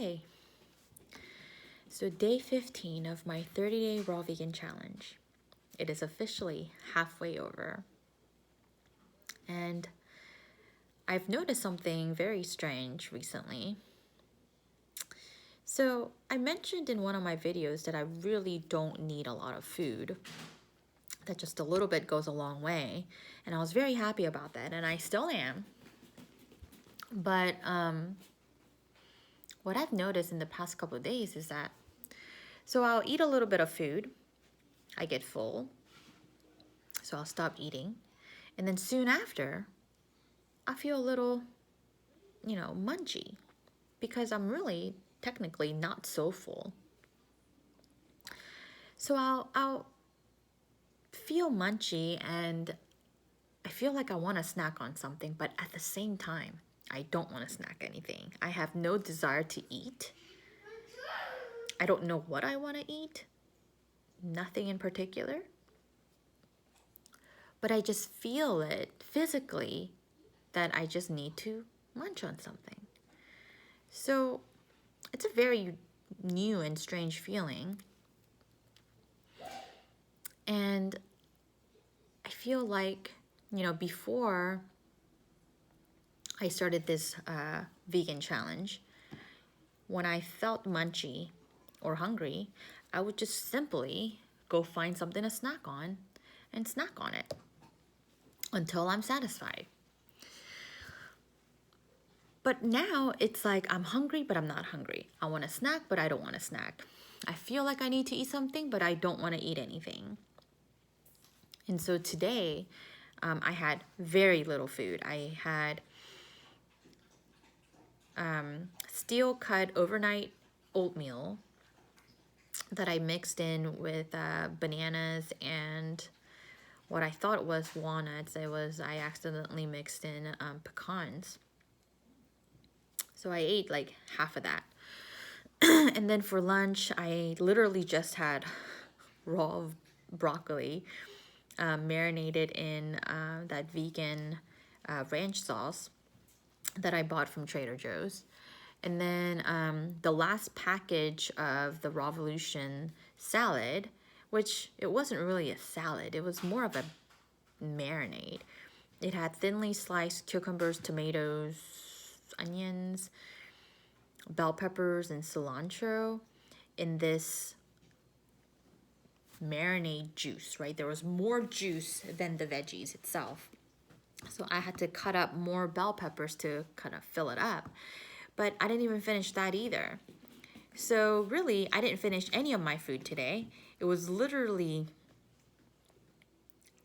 Hey, so day 15 of my 30-day raw vegan challenge. It is officially halfway over. And I've noticed something very strange recently. So I mentioned in one of my videos that I really don't need a lot of food, that just a little bit goes a long way. And I was very happy about that, and I still am. But what I've noticed in the past couple of days is that, so I'll eat a little bit of food, I get full, so I'll stop eating. And then soon after, I feel a little, munchy because I'm really technically not so full. So I'll feel munchy and I feel like I want to snack on something, but at the same time, I don't want to snack anything. I have no desire to eat. I don't know what I want to eat. Nothing in particular. But I just feel it physically that I just need to munch on something. So it's a very new and strange feeling. And I feel like, before I started this vegan challenge, when I felt munchy or hungry, I would just simply go find something to snack on and snack on it until I'm satisfied. But now it's like I'm hungry, but I'm not hungry. I want to snack, but I don't want to snack. I feel like I need to eat something, but I don't want to eat anything. And so today, I had very little food. I had steel cut overnight oatmeal that I mixed in with bananas and what I thought was walnuts. I accidentally mixed in pecans. So I ate like half of that. And then for lunch, I literally just had raw broccoli marinated in that vegan ranch sauce that I bought from Trader Joe's. And then the last package of the Rawvolution salad, which it wasn't really a salad, it was more of a marinade. It had thinly sliced cucumbers, tomatoes, onions, bell peppers, and cilantro in this marinade juice, right? There was more juice than the veggies itself. So I had to cut up more bell peppers to kind of fill it up. But I didn't even finish that either. So really, I didn't finish any of my food today. It was literally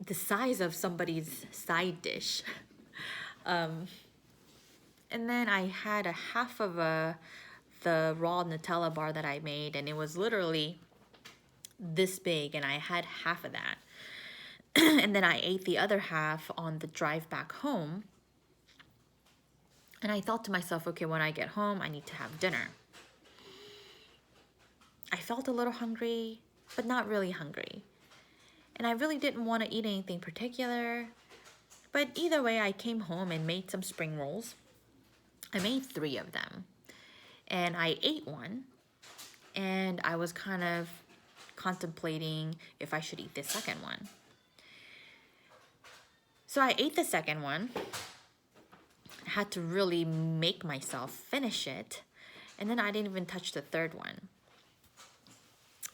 the size of somebody's side dish. And then I had a half of the raw Nutella bar that I made, and it was literally this big, and I had half of that. And then I ate the other half on the drive back home. And I thought to myself, okay, when I get home, I need to have dinner. I felt a little hungry, but not really hungry. And I really didn't want to eat anything particular. But either way, I came home and made some spring rolls. I made 3 of them. And I ate one. And I was kind of contemplating if I should eat the second one. So I ate the second one. I had to really make myself finish it. And then I didn't even touch the third one.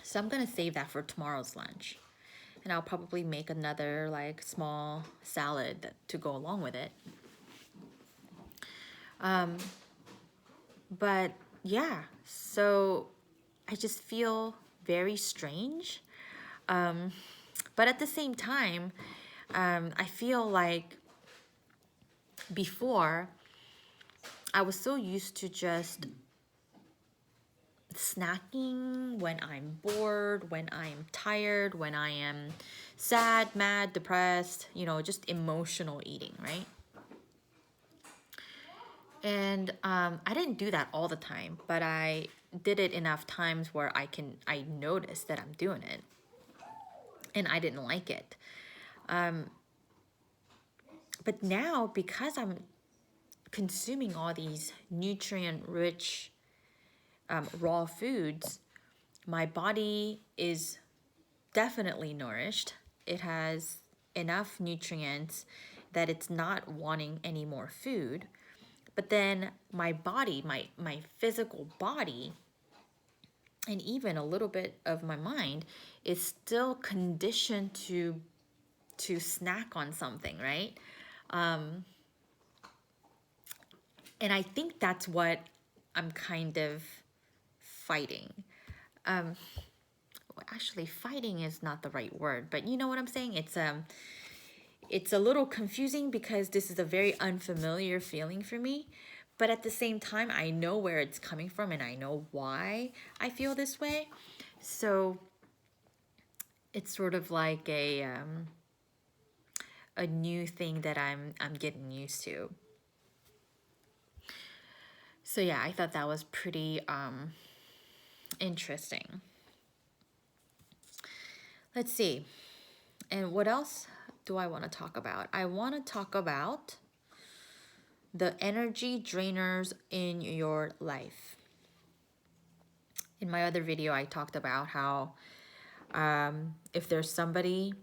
So I'm going to save that for tomorrow's lunch. And I'll probably make another like small salad to go along with it. But yeah, so I just feel very strange. But at the same time, I feel like before I was so used to just snacking when I'm bored, when I'm tired, when I am sad, mad, depressed, just emotional eating, right? And I didn't do that all the time, but I did it enough times where I noticed that I'm doing it, and I didn't like it. But now, because I'm consuming all these nutrient-rich raw foods, my body is definitely nourished. It has enough nutrients that it's not wanting any more food. But then my body, my physical body, and even a little bit of my mind is still conditioned to snack on something, right? And I think that's what I'm kind of fighting. Actually, fighting is not the right word, but you know what I'm saying? It's a little confusing because this is a very unfamiliar feeling for me. But at the same time, I know where it's coming from and I know why I feel this way. So it's sort of like a new thing that I'm getting used to. So yeah, I thought that was pretty interesting. Let's see. And what else do I want to talk about? I want to talk about the energy drainers in your life. In my other video, I talked about how if there's somebody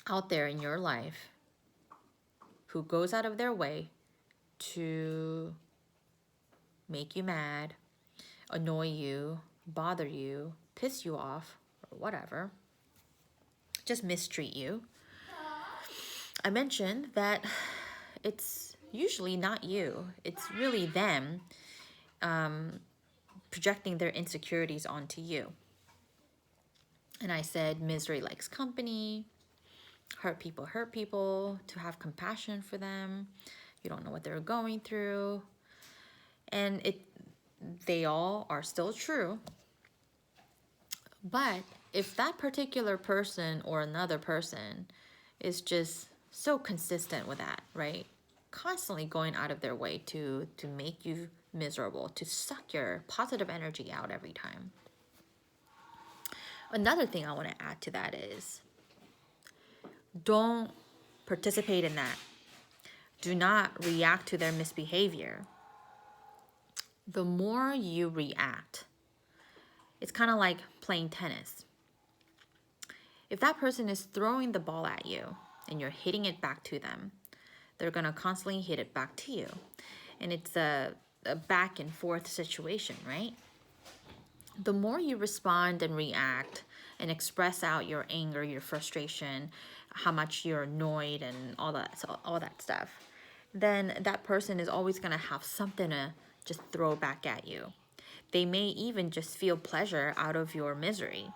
out there in your life who goes out of their way to make you mad, annoy you, bother you, piss you off, or whatever, just mistreat you, I mentioned that it's usually not you. It's really them projecting their insecurities onto you. And I said misery likes company, hurt people, to have compassion for them. You don't know what they're going through. And they all are still true. But if that particular person or another person is just so consistent with that, right? Constantly going out of their way to make you miserable, to suck your positive energy out every time. Another thing I want to add to that is don't participate in that. Do not react to their misbehavior. The more you react, it's kind of like playing tennis. If that person is throwing the ball at you and you're hitting it back to them, they're going to constantly hit it back to you. And it's a back and forth situation, right? The more you respond and react and express out your anger, your frustration, how much you're annoyed and all that stuff, then that person is always going to have something to just throw back at you. They may even just feel pleasure out of your misery.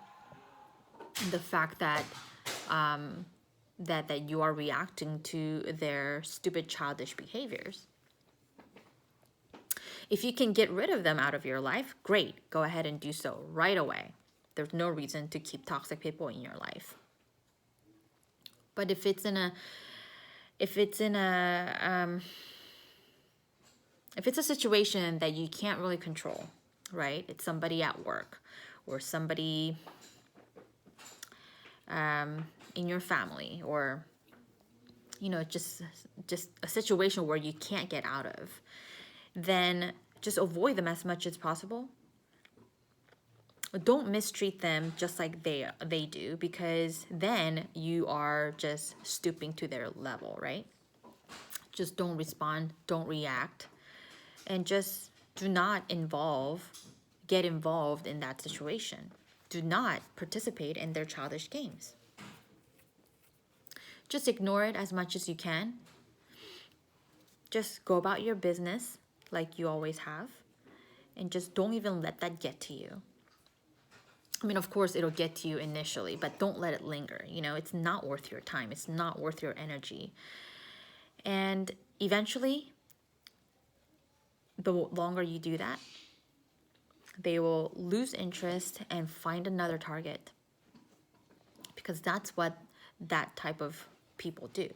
The fact that that you are reacting to their stupid childish behaviors. If you can get rid of them out of your life, great. Go ahead and do so right away. There's no reason to keep toxic people in your life. But if it's a situation that you can't really control, right? It's somebody at work or somebody in your family, or just a situation where you can't get out of, then just avoid them as much as possible. Don't mistreat them just like they do, because then you are just stooping to their level, right? Just don't respond, don't react, and just do not get involved in that situation. Do not participate in their childish games. Just ignore it as much as you can. Just go about your business like you always have, and just don't even let that get to you. I mean, of course, it'll get to you initially, but don't let it linger. It's not worth your time. It's not worth your energy. And eventually, the longer you do that, they will lose interest and find another target, because that's what that type of people do.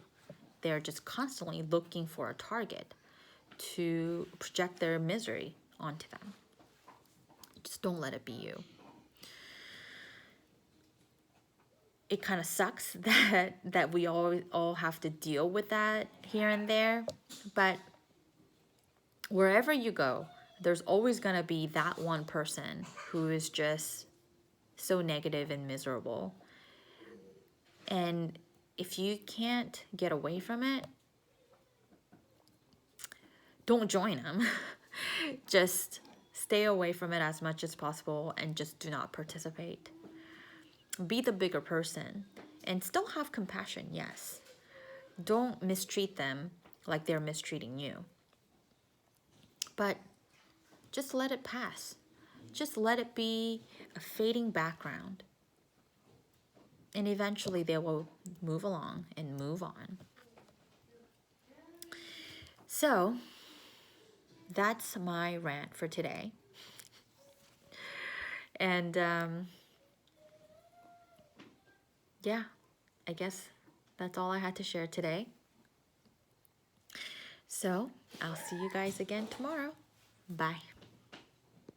They're just constantly looking for a target to project their misery onto them. Just don't let it be you. It kind of sucks that we all have to deal with that here and there, but wherever you go, there's always going to be that one person who is just so negative and miserable. And if you can't get away from it, don't join them. Just stay away from it as much as possible and just do not participate. Be the bigger person and still have compassion, yes. Don't mistreat them like they're mistreating you. But just let it pass. Just let it be a fading background. And eventually they will move along and move on. So that's my rant for today. And yeah, I guess that's all I had to share today. So I'll see you guys again tomorrow. Bye.